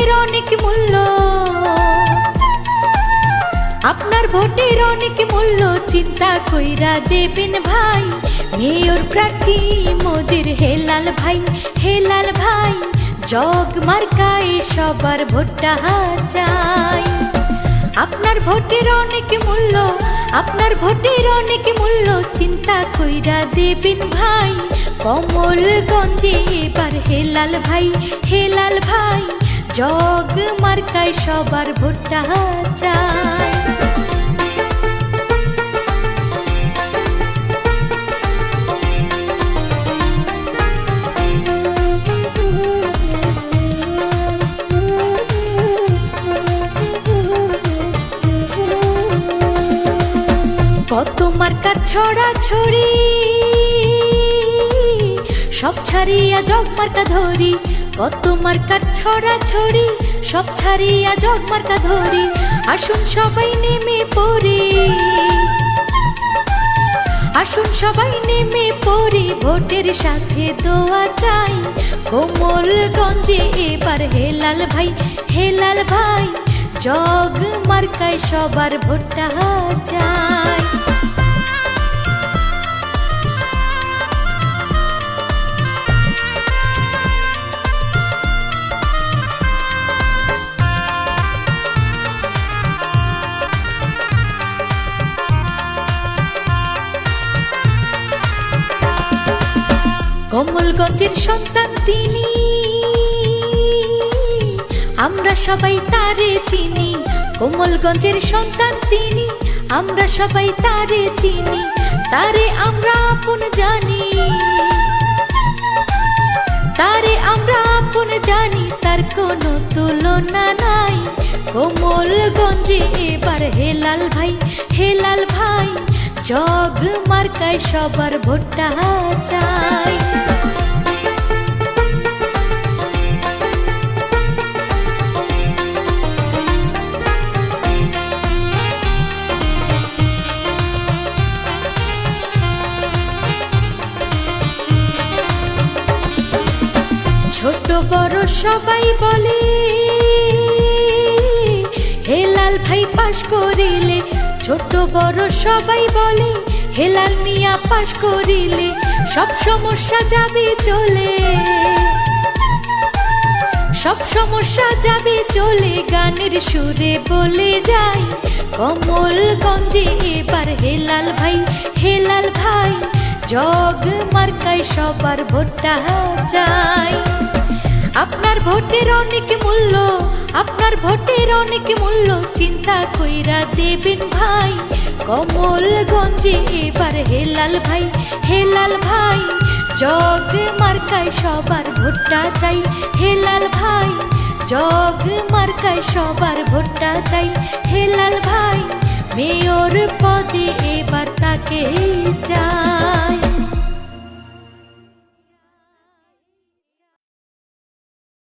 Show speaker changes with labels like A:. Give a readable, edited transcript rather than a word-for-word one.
A: ভোটের অনেক মূল্য, আপনার ভোটের অনেক মূল্য, চিন্তা কইরা দেবেন ভাই। মেয়র প্রার্থী মোদের হেলাল ভাই, হেলাল ভাই। জগ মার্কায় সবার ভোটটা চাই। আপনার ভোটের অনেক মূল্য, আপনার ভোটের অনেক মূল্য, চিন্তা কইরা দেবেন ভাই। কমলগঞ্জে এবার হেলাল ভাই, হেলাল ভাই। জগ মার্কায় সবার ভোটটা চাই। কত মার্কার ছড়া ছড়ি, সব ছাড়িয়া জগ মার্কা ধরি। কত মার্কার ছড়া ছড়ি, সব ছাড়িয়া জগ মার্কা ধরি। আসুন সবাই নেমে পড়ি, আসুন সবাই নেমে পড়ি, ভোটের সাথে দোয়া চাই। কোমলগঞ্জে এবার হেলাল ভাই, হেলাল ভাই। জগ মার্কায় সবার ভোটটা চাই। কমলগঞ্জের সন্তান তিনি, আমরা সবাই তারে চিনি। কোমলগঞ্জের সন্তান তিনি, আমরা সবাই তারে চিনি। তারে আমরা আপন জানি, তারে আমরা আপন জানি। তার কোনো তুলনা নাই। কোমলগঞ্জে এবার হেলাল ভাই, হেলাল ভাই। জগ মার্কায় সবার ভোটটা চাই। ছোট বড় সবাই বলে হেলাল ভাই পাশ করিলে। ছোট বড় সবাই বলে হেলাল মিয়া পাশ করিলে। সব সমস্যা যাবে চলে, সব সমস্যা যাবে চলে। গানের সুরে বলে যাই, কমলগঞ্জে এবার হেলাল ভাই, হেলাল ভাই। জগ মার্কায় সবার ভোটটা চাই। আপনার ভোটের অনেক মূল্য, আপনার ভোটের অনেক মূল্য, চিন্তা কইরা দেবেন ভাই। কমলগঞ্জে এবার হেলাল ভাই, হেলাল ভাই। জগ মার্কায় সবার ভোটটা চাই, হেলাল ভাই। জগ মার্কায় সবার ভোটটা চাই, হেলাল ভাই। মেয়র পদে এবার তাকে চাই।